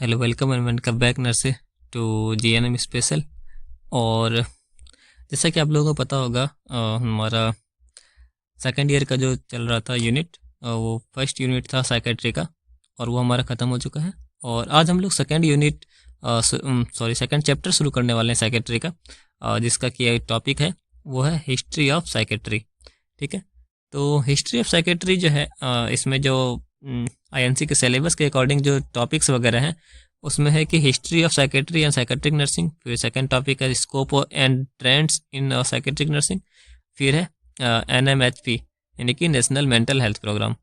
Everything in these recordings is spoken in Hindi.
Hello, welcome and welcome back नर्से टू जीएनएम स्पेशल। और जैसा कि आप लोगों को पता होगा, हमारा सेकंड ईयर का जो चल रहा था यूनिट, वो फर्स्ट यूनिट था साइकेट्री का, और वो हमारा ख़त्म हो चुका है। और आज हम लोग सेकंड यूनिट सेकंड चैप्टर शुरू करने वाले हैं साइकेट्री का, जिसका कि टॉपिक है वो है हिस्ट्री ऑफ साइकेट्री। ठीक है, तो हिस्ट्री ऑफ साइकेट्री जो है, इसमें जो आईएनसी के सिलेबस के अकॉर्डिंग जो टॉपिक्स वगैरह हैं, उसमें है कि history of psychiatry and psychiatric nursing. फिर सेकंड टॉपिक है scope and trends in psychiatric nursing. फिर है NMHP यानी कि नेशनल मेंटल हेल्थ प्रोग्राम।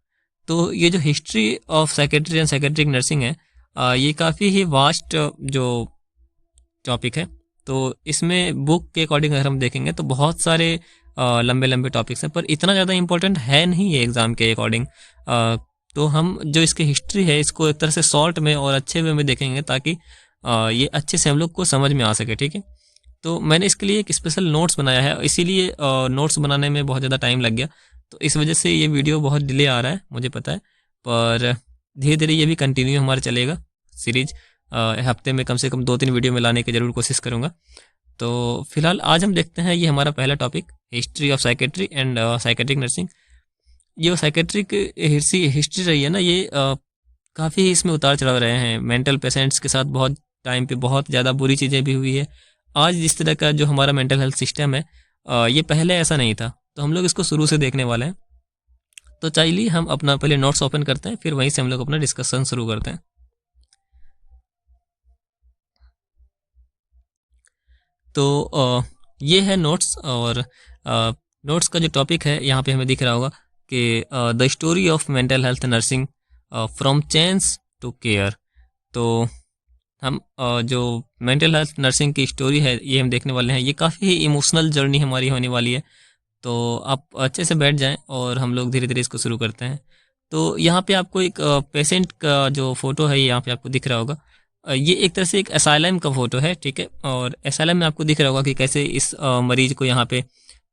तो ये जो history of psychiatry and psychiatric nursing है, ये काफ़ी ही वास्ट जो टॉपिक है। तो इसमें बुक के अकॉर्डिंग अगर हम देखेंगे तो बहुत सारे लंबे लंबे टॉपिक्स हैं, पर इतना ज़्यादा इंपॉर्टेंट है नहीं ये एग्ज़ाम के अकॉर्डिंग। तो हम जो इसकी हिस्ट्री है इसको एक तरह से शॉर्ट में और अच्छे वे में देखेंगे, ताकि ये अच्छे से हम लोग को समझ में आ सके। ठीक है, तो मैंने इसके लिए एक स्पेशल नोट्स बनाया है, इसीलिए नोट्स बनाने में बहुत ज़्यादा टाइम लग गया, तो इस वजह से ये वीडियो बहुत डिले आ रहा है, मुझे पता है। पर धीरे धीरे ये भी कंटिन्यू हमारा चलेगा सीरीज। हफ्ते में कम से कम 2-3 वीडियो में लाने की ज़रूर कोशिश करूँगा। तो फिलहाल आज हम देखते हैं, ये हमारा पहला topic history of psychiatry and psychiatric nursing. ये साइकेट्रिक हिस्ट्री रही है ना, ये काफ़ी इसमें उतार चढ़ाव रहे हैं। मेंटल पेशेंट्स के साथ बहुत टाइम पे बहुत ज़्यादा बुरी चीज़ें भी हुई है। आज जिस तरह का जो हमारा मेंटल हेल्थ सिस्टम है, ये पहले ऐसा नहीं था, तो हम लोग इसको शुरू से देखने वाले हैं। तो चलिए हम अपना पहले नोट्स ओपन करते हैं, फिर वहीं से हम लोग अपना डिस्कशन शुरू करते हैं। तो ये है नोट्स, और नोट्स का जो टॉपिक है यहाँ पे हमें दिख रहा होगा कि the story of mental health nursing from change to care. तो हम जो मेंटल हेल्थ नर्सिंग की स्टोरी है ये हम देखने वाले हैं। ये काफ़ी ही इमोशनल जर्नी हमारी होने वाली है, तो आप अच्छे से बैठ जाएं और हम लोग धीरे धीरे इसको शुरू करते हैं। तो यहाँ पे आपको एक पेशेंट का जो फ़ोटो है यहाँ पे आपको दिख रहा होगा। ये एक तरह से एक एसाइलम का फ़ोटो है। ठीक है, और एसाइलम में आपको दिख रहा होगा कि कैसे इस मरीज़ को यहाँ पे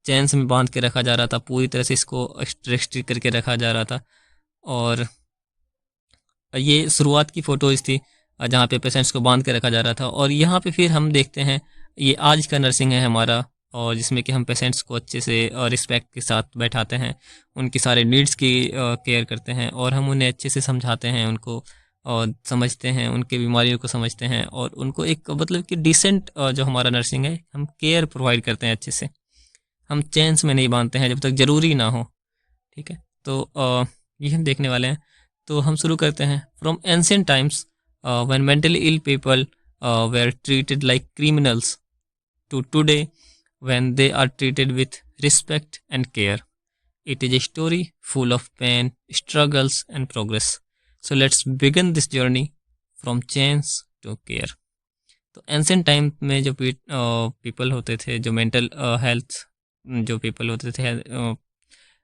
चेन्स में बांध के रखा जा रहा था, पूरी तरह से इसको रेस्ट्रिक्ट करके रखा जा रहा था। और ये शुरुआत की फ़ोटोज़ थी जहाँ पे पेशेंट्स को बांध के रखा जा रहा था। और यहाँ पे फिर हम देखते हैं ये आज का नर्सिंग है हमारा, और जिसमें कि हम पेशेंट्स को अच्छे से रिस्पेक्ट के साथ बैठाते हैं, उनकी सारे नीड्स की केयर करते हैं, और हम उन्हें अच्छे से समझाते हैं, उनको और समझते हैं, उनकी बीमारियों को समझते हैं, और उनको एक मतलब कि डिसेंट जो हमारा नर्सिंग है, हम केयर प्रोवाइड करते हैं अच्छे से। हम चेन्स में नहीं बांधते हैं जब तक ज़रूरी ना हो। ठीक है, तो ये हम देखने वाले हैं। तो हम शुरू करते हैं। From ancient times when mentally ill people were treated like criminals to today when they are treated with respect and care. It is a story full of pain, struggles and progress. So let's begin this journey from chains to care. तो एंशिएंट टाइम में जो पीपल होते थे, जो मेंटल हेल्थ जो पीपल होते थे,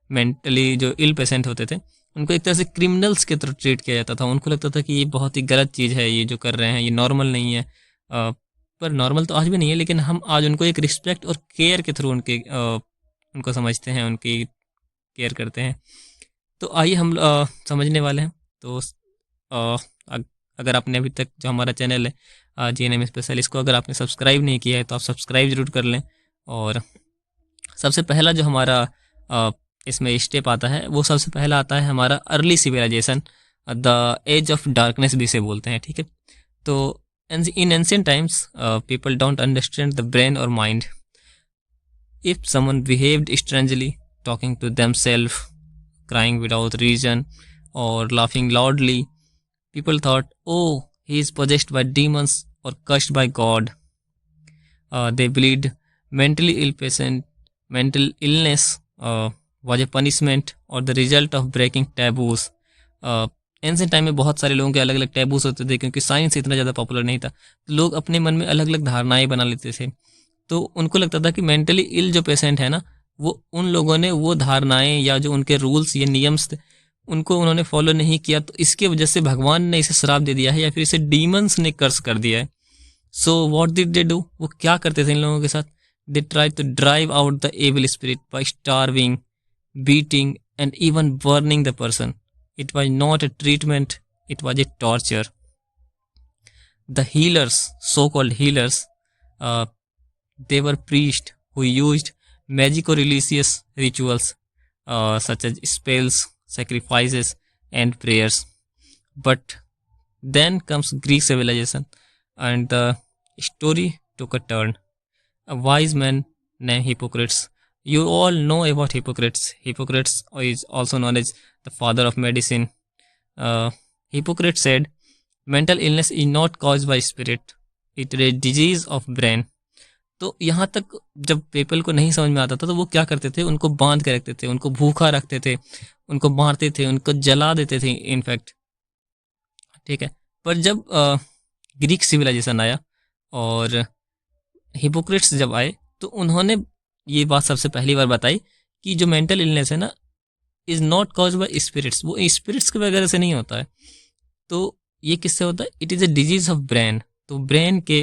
मेंटली जो इल पेशेंट होते थे, उनको एक तरह से क्रिमिनल्स के तरह ट्रीट किया जाता था। उनको लगता था कि ये बहुत ही गलत चीज़ है, ये जो कर रहे हैं ये नॉर्मल नहीं है। पर नॉर्मल तो आज भी नहीं है, लेकिन हम आज उनको एक रिस्पेक्ट और केयर के थ्रू उनको समझते हैं, उनकी केयर करते हैं। तो आइए हम समझने वाले हैं। तो अगर आपने अभी तक जो हमारा चैनल है जीएनएम स्पेशल, इसको अगर आपने सब्सक्राइब नहीं किया है तो आप सब्सक्राइब ज़रूर कर लें। और सबसे पहला जो हमारा इसमें स्टेप आता है, वो सबसे पहला आता है हमारा early civilisation, the age of darkness भी इसे बोलते हैं। ठीक है, तो in ancient times, people don't understand the brain or mind. If someone behaved strangely, talking to themselves, crying without reason, or laughing loudly, people thought, oh, he is possessed by demons or cursed by God. They believed mental illness was a punishment or the result of breaking taboos. Ancient time में बहुत सारे लोगों के अलग अलग टैबूस होते थे, क्योंकि साइंस इतना ज़्यादा पॉपुलर नहीं था, तो लोग अपने मन में अलग अलग धारणाएं बना लेते थे। तो उनको लगता था कि मेंटली इल जो पेशेंट है ना, वो उन लोगों ने वो धारणाएं या जो उनके रूल्स या नियम्स थे उनको उन्होंने फॉलो नहीं किया, तो इसके वजह से भगवान ने इसे श्राप दे दिया है, या फिर इसे डीमंस ने कर्स कर दिया है। So what did they do, वो क्या करते थे इन लोगों के साथ? They try to drive out the evil spirit by starving, beating and even burning the person. It was not a treatment, it was a torture. The healers, so-called healers, they were priests who used magico-religious rituals such as spells, sacrifices, and prayers. But then comes Greek civilization, and the story took a turn. A wise man named Hippocrates. You all know about Hippocrates. Hippocrates is also known as the father of medicine. Hippocrates said, mental illness is not caused by spirit, it is a disease of brain. तो यहाँ तक जब पीपल को नहीं समझ में आता था तो वो क्या करते थे, उनको बांध के रखते थे, उनको भूखा रखते थे, उनको मारते थे, उनको जला देते थे इनफैक्ट, ठीक है। पर जब ग्रीक सिविलाइजेशन आया और हिपोक्रेट्स जब आए तो उन्होंने ये बात सबसे पहली बार बताई कि जो मेंटल इलनेस है ना, is not cause by spirits, वो स्पिरिट्स की वगैरह से नहीं होता है। तो ये किससे होता है? It is a disease of brain, तो ब्रेन के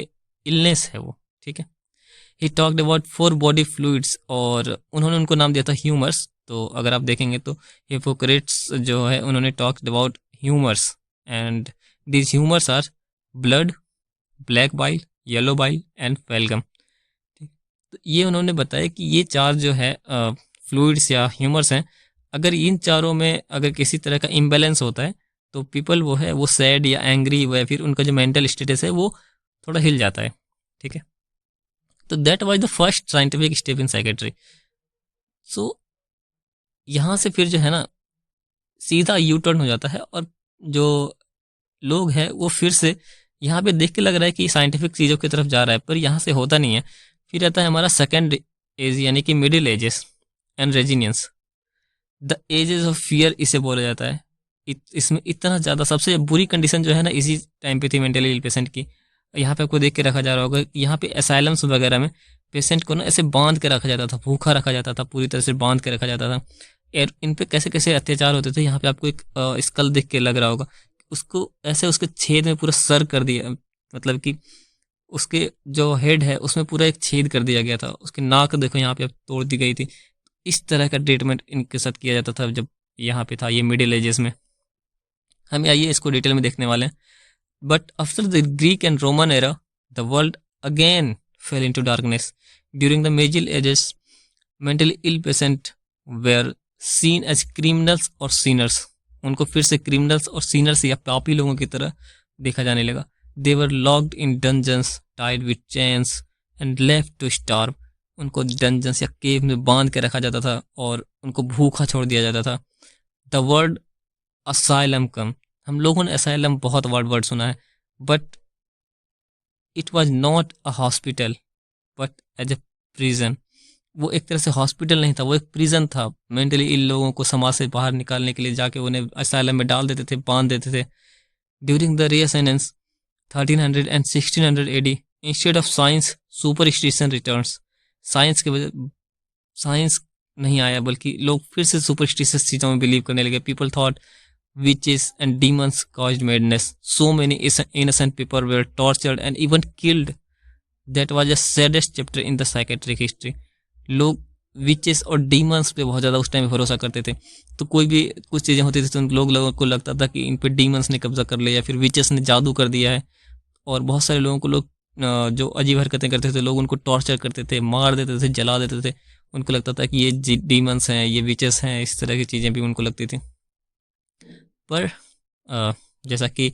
इलनेस है वो, ठीक है। He talked about 4 body fluids, और उन्होंने उनको नाम दिया था ह्यूमर्स। तो अगर आप देखेंगे तो हिपोक्रेट्स जो है उन्होंने talked about humours, and these humours are blood, black bile, yellow bile and phlegm. तो ये उन्होंने बताया कि ये 4 जो है फ्लूइड्स या ह्यूमर्स हैं, अगर इन चारों में अगर किसी तरह का इम्बैलेंस होता है तो पीपल वो है वो सैड या एंग्री या फिर उनका जो मेंटल स्टेटस है वो थोड़ा हिल जाता है, ठीक है। तो that was the first scientific step in psychiatry. So यहाँ से फिर जो है ना सीधा यू टर्न हो जाता है, और जो लोग हैं वो फिर से यहाँ पे देख के लग रहा है कि साइंटिफिक चीज़ों की तरफ जा रहा है, पर यहाँ से होता नहीं है। फिर आता है हमारा सेकेंड एज यानी कि Middle Ages and religions. The ages of fear इसे बोला जाता है। इसमें इतना ज़्यादा सबसे बुरी कंडीशन जो है ना इसी टाइम पे थी मेंटली इल पेशेंट की। यहाँ पे आपको देख के रखा जा रहा होगा कि यहाँ पे असाइलम्स वगैरह में पेशेंट को ना ऐसे बांध के रखा जाता था, भूखा रखा जाता था, पूरी तरह से बांध के रखा जाता था। और इन पे कैसे कैसे अत्याचार होते थे, यहाँ पे आपको एक स्कल देख के लग रहा होगा, उसको ऐसे उसके छेद में पूरा सर कर दिया, मतलब कि उसके जो हेड है उसमें पूरा एक छेद कर दिया गया था, उसकी नाक देखो यहाँ पे अब तोड़ दी गई थी। इस तरह का ट्रीटमेंट इनके साथ किया जाता था जब यहाँ पे था ये मिडिल एजेस में। हम आइए इसको डिटेल में देखने वाले हैं। But after the Greek and Roman era the world again fell into darkness. During the middle ages mentally ill patient were seen as criminals और सीनर्स। उनको फिर से क्रिमिनल्स और सीनर्स या पापी लोगों की तरह देखा जाने लगा। They were locked in dungeons tied with chains and left to starve. उनको डंजन्स या केव में बांध के रखा जाता था और उनको भूखा छोड़ दिया जाता था। द वर्ड असाइलम कम, हम लोगों ने असाइलम बहुत वर्ड सुना है, but it was not a hospital but as a prison. वो एक तरह से हॉस्पिटल नहीं था, वो एक प्रिजन था। मेंटली इन लोगों को समाज से बाहर निकालने के लिए जाके उन्हें असाइलम में डाल देते थे, बांध देते थे। During the Renaissance 1300 and 1600 AD instead of science superstition returns. Science के वजह साइंस नहीं आया बल्कि लोग फिर से सुपरस्टिशियस चीज़ों में बिलीव करने लगे। People thought witches and demons caused madness. So many innocent people were tortured and even killed. That was the saddest chapter in the psychiatric history. लोग विचेस और डीमंस पे बहुत ज़्यादा उस टाइम भरोसा करते थे। तो कोई भी कुछ चीज़ें होती थी तो लोगों को लगता था कि इन पे डीमंस ने कब्जा कर लिया या फिर विचेस ने जादू कर दिया है। और बहुत सारे लोगों को लोग जो अजीब हरकतें करते थे, लोग उनको टॉर्चर करते थे, मार देते थे, जला देते थे। उनको लगता था कि ये डीमंस हैं, ये विचेस हैं, इस तरह की चीज़ें भी उनको लगती थी। पर जैसा कि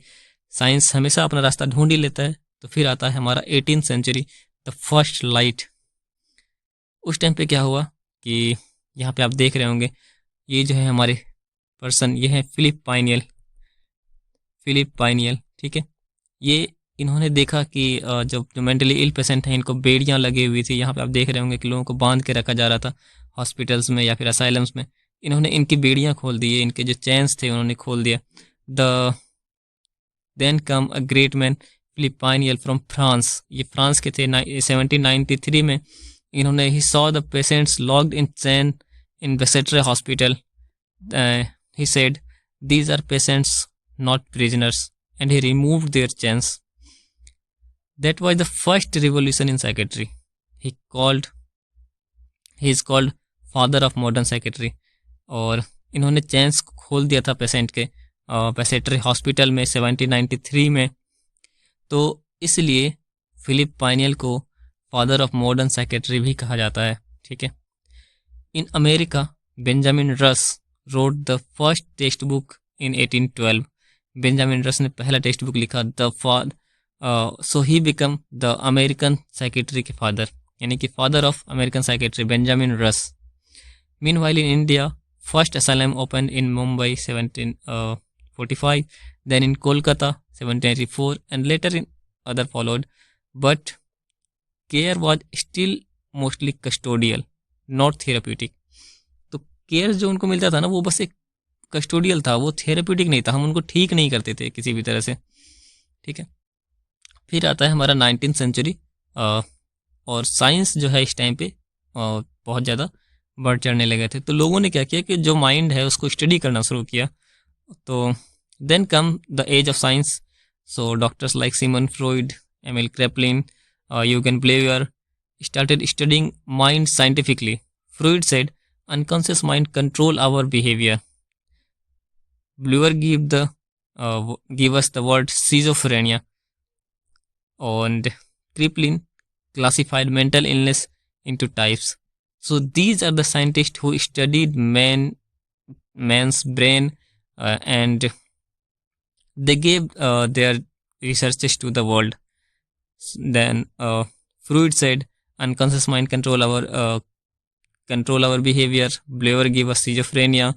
साइंस हमेशा अपना रास्ता ढूंढ ही लेता है, तो फिर आता है हमारा 18th century, the first light. उस टाइम पे क्या हुआ कि यहाँ पे आप देख रहे होंगे, ये जो है हमारे पर्सन, ये है फिलिप पाइनियल, ठीक है। ये इन्होंने देखा कि जो मेंटली इल पेशेंट हैं इनको बेड़ियाँ लगी हुई थी। यहाँ पे आप देख रहे होंगे कि लोगों को बांध के रखा जा रहा था हॉस्पिटल्स में या फिर असाइलम्स में। इन्होंने इनकी बेड़ियाँ खोल दी, इनके जो चैन्स थे उन्होंने खोल दिया। Then come a great man Philip Pinel from France. ये फ्रांस के थे। 1793 में इन्होंने he saw the patients locked in chain in Bicetre hospital. He said these are patients not prisoners and he removed their chains. That was the first revolution in psychiatry. He is called father of modern psychiatry. और इन्होंने चैन्स खोल दिया था पेशेंट के पेसेट्री हॉस्पिटल में 1793 में। तो इसलिए फिलिप पाइनियल को फादर ऑफ मॉडर्न साइकेट्री भी कहा जाता है। ठीक है। In America Benjamin Rush wrote the first textbook इन 1812। बेंजामिन रस ने पहला टेक्स्ट बुक लिखा, द फाद so he become the American psychiatry के फादर, यानी कि father of American psychiatry Benjamin Rush. Meanwhile in India first asylum opened in Mumbai 1745, then in Kolkata 1784, and later in other followed, but care was still mostly custodial, not therapeutic। तो केयर जो उनको मिलता था ना, वो बस एक कस्टोडियल था, वो थेरेप्यूटिक नहीं था, हम उनको ठीक नहीं करते थे किसी भी तरह से। ठीक है। फिर आता है हमारा 19th सेंचुरी, और साइंस जो है इस टाइम पे बहुत ज़्यादा बढ़ चढ़ने लगे थे। तो लोगों ने क्या किया कि जो माइंड है उसको स्टडी करना शुरू किया। तो then come the age of science, so doctors like Sigmund Freud, Emil Kraepelin, Eugen Bleuler started studying mind scientifically. Freud said unconscious mind control our behavior. Bleuer gave us the word schizophrenia, and Kraepelin classified mental illness into types. So these are the scientists who studied man's brain, and they gave their researches to the world. Then Freud said unconscious mind control our behavior. Bleuer gave us schizophrenia.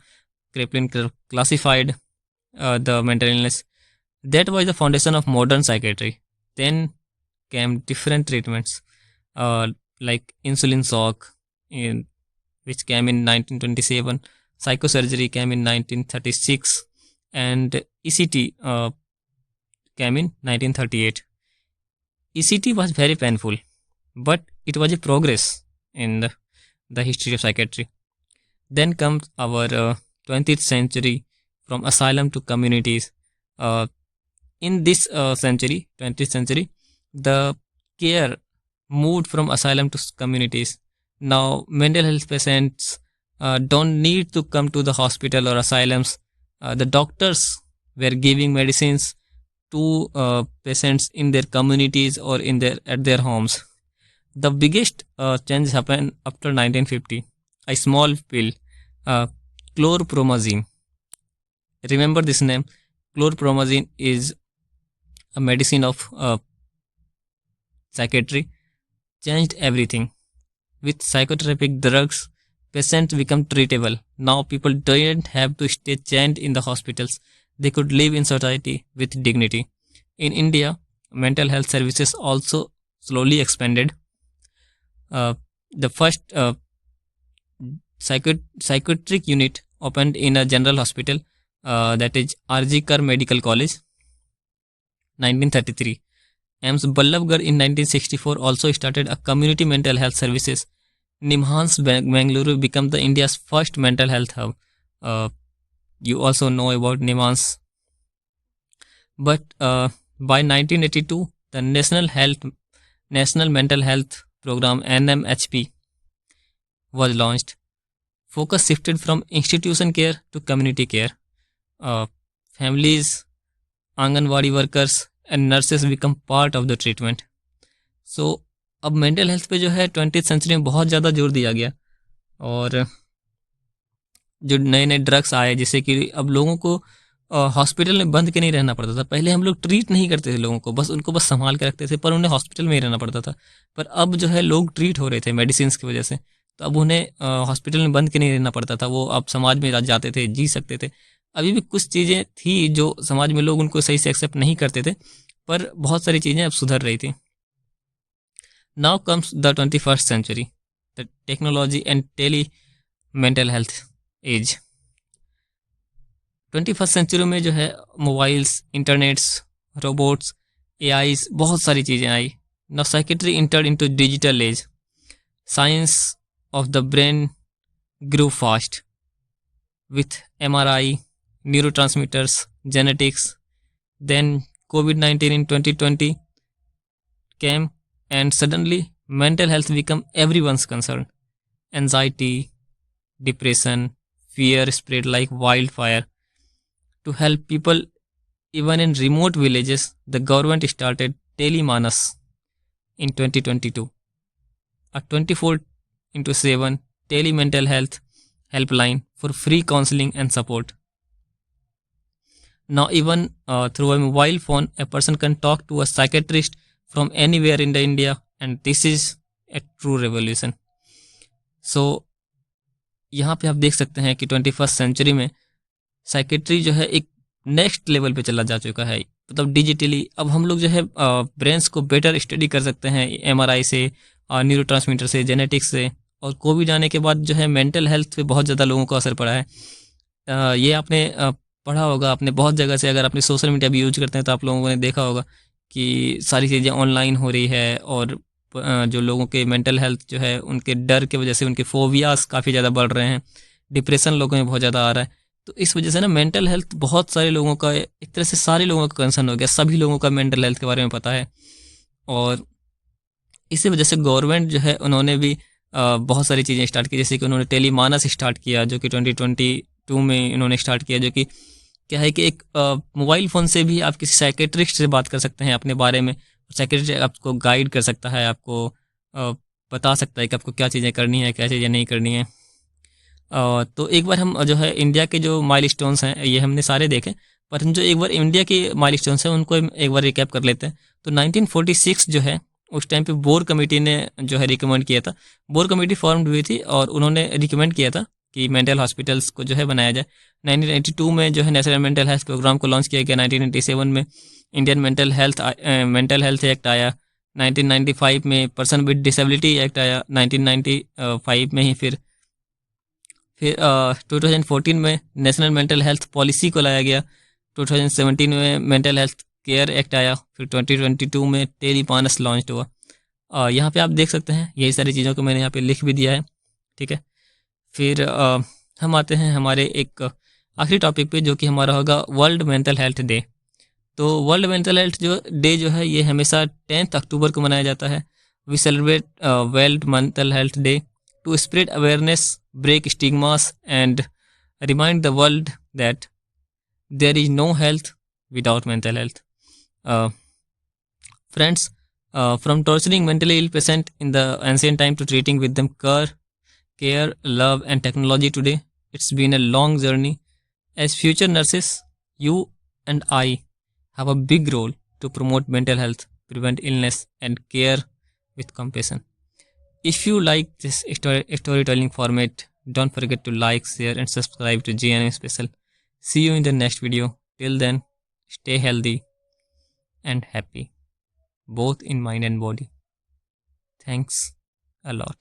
Kraepelin classified the mental illness. That was the foundation of modern psychiatry. Then came different treatments, like insulin shock, which came in 1927. Psychosurgery came in 1936, and ECT came in 1938. ECT was very painful, but it was a progress in the history of psychiatry. Then comes our 20th century, from asylum to communities. In this century, 20th century, the care moved from asylum to communities. Now, mental health patients don't need to come to the hospital or asylums. The doctors were giving medicines to patients in their communities or at their homes. The biggest change happened after 1950. A small pill, chlorpromazine. Remember this name. Chlorpromazine is a medicine of psychiatry. Changed everything. With psychotropic drugs, patients become treatable. Now people don't have to stay chained in the hospitals. They could live in society with dignity. In India, mental health services also slowly expanded. The first psychiatric unit opened in a general hospital, that is R.G. Kar Medical College, 1933. AIIMS Ballabgarh in 1964 also started a community mental health services. NIMHANS Bengaluru became the India's first mental health hub. You also know about NIMHANS. But by 1982, the National Mental Health Program NMHP was launched. Focus shifted from institution care to community care. Families, Anganwadi workers and nurses become part of the treatment. So अब मेंटल हेल्थ पे जो है 20th सेंचुरी में बहुत ज़्यादा जोर दिया गया, और जो नए नए ड्रग्स आए, जैसे कि अब लोगों को हॉस्पिटल में बंद के नहीं रहना पड़ता था। पहले हम लोग ट्रीट नहीं करते थे लोगों को, बस उनको बस संभाल के रखते थे, पर उन्हें हॉस्पिटल में ही रहना पड़ता था। पर अब जो है लोग ट्रीट हो रहे थे मेडिसिन की वजह से, तो अब उन्हें हॉस्पिटल में बंद के नहीं रहना पड़ता था। वो अब समाज में जाते थे, जी सकते थे। अभी भी कुछ चीज़ें थी जो समाज में लोग उनको सही से एक्सेप्ट नहीं करते थे, पर बहुत सारी चीज़ें अब सुधर रही थी। Now comes the 21st century, the technology and mental health age. 21st century में जो है मोबाइल्स, इंटरनेट्स, रोबोट्स, AIs, बहुत सारी चीज़ें आई। Now psychiatry entered into digital age. Science of the brain grew fast with MRI, neurotransmitters, genetics. Then COVID-19 in 2020 came, and suddenly mental health became everyone's concern. Anxiety, depression, fear spread like wildfire. To help people even in remote villages, the government started Telemanas in 2022, a 24/7 telemental health helpline for free counseling and support. Now even through a mobile phone, a person can talk to a psychiatrist from anywhere in the India, and this is a true revolution. So यहाँ पे आप देख सकते हैं कि 21st सेंचुरी में साइकेट्री जो है एक नेक्स्ट लेवल पे चला जा चुका है। मतलब डिजिटली अब हम लोग जो है ब्रेन्स को बेटर स्टडी कर सकते हैं MRI से, न्यूरोट्रांसमीटर से, जेनेटिक्स से। और कोविड आने के बाद जो है मेंटल हेल्थ पे बहुत ज़्यादा लोगों को असर पड़ा है। ये आपने पढ़ा होगा, आपने बहुत जगह से, अगर आपने सोशल मीडिया भी यूज करते हैं तो आप लोगों ने देखा होगा कि सारी चीज़ें ऑनलाइन हो रही है, और जो लोगों के मेंटल हेल्थ जो है उनके डर की वजह से उनके फोबियाज काफ़ी ज़्यादा बढ़ रहे हैं, डिप्रेशन लोगों में बहुत ज़्यादा आ रहा है। तो इस वजह से ना मेंटल हेल्थ बहुत सारे लोगों का, एक तरह से सारे लोगों का कंसर्न हो गया, सभी लोगों का मेंटल हेल्थ के बारे में पता है। और इसी वजह से गवर्नमेंट जो है उन्होंने भी बहुत सारी चीज़ें स्टार्ट की, जैसे कि उन्होंने टेलीमानस स्टार्ट किया जो कि 2022 में इन्होंने स्टार्ट किया, जो कि क्या है कि एक मोबाइल फ़ोन से भी आप किसी साइकेट्रिस्ट से बात कर सकते हैं अपने बारे में। साइकेट्रिस्ट आपको गाइड कर सकता है, आपको बता सकता है कि आपको क्या चीज़ें करनी है, क्या चीज़ें नहीं करनी है। तो एक बार हम जो है इंडिया के जो माइलस्टोन्स हैं ये हमने सारे देखे, पर हम जो एक बार इंडिया के माइलस्टोन्स हैं उनको एक बार रिकैप कर लेते हैं। तो 1946 जो है उस टाइम पे बोर कमेटी ने जो है रिकमेंड किया था, बोर कमेटी फॉर्म्ड हुई थी और उन्होंने रिकमेंड किया था कि मेंटल हॉस्पिटल्स को जो है बनाया जाए। 1992 में जो है नेशनल मेंटल हेल्थ प्रोग्राम को लॉन्च किया गया। 1997 में इंडियन मेंटल हेल्थ एक्ट आया। 1995 में पर्सन विद डिसेबिलिटी एक्ट आया। 1995 में ही फिर 2014 में नेशनल मेंटल हेल्थ पॉलिसी को लाया गया। 2017 में मेंटल हेल्थ केयर एक्ट आया। फिर 2022 में टेलीमानस लॉन्च हुआ। यहाँ पे आप देख सकते हैं यही सारी चीज़ों को मैंने यहाँ पे लिख भी दिया है, ठीक है। फिर हम आते हैं हमारे एक आखिरी टॉपिक पे, जो कि हमारा होगा वर्ल्ड मेंटल हेल्थ डे। तो वर्ल्ड मेंटल हेल्थ डे जो है ये हमेशा 10 अक्टूबर को मनाया जाता है। We celebrate World Mental Health Day to spread awareness, break stigmas, and remind the world that there is no health without mental health. Friends, from torturing mentally ill patients in the ancient time to treating with them care, love, and technology today, it's been a long journey. As future nurses, you and I have a big role to promote mental health, prevent illness, and care with compassion. If you like this storytelling format, don't forget to like, share, and subscribe to GNM Special. See you in the next video. Till then, stay healthy and happy, both in mind and body. Thanks a lot.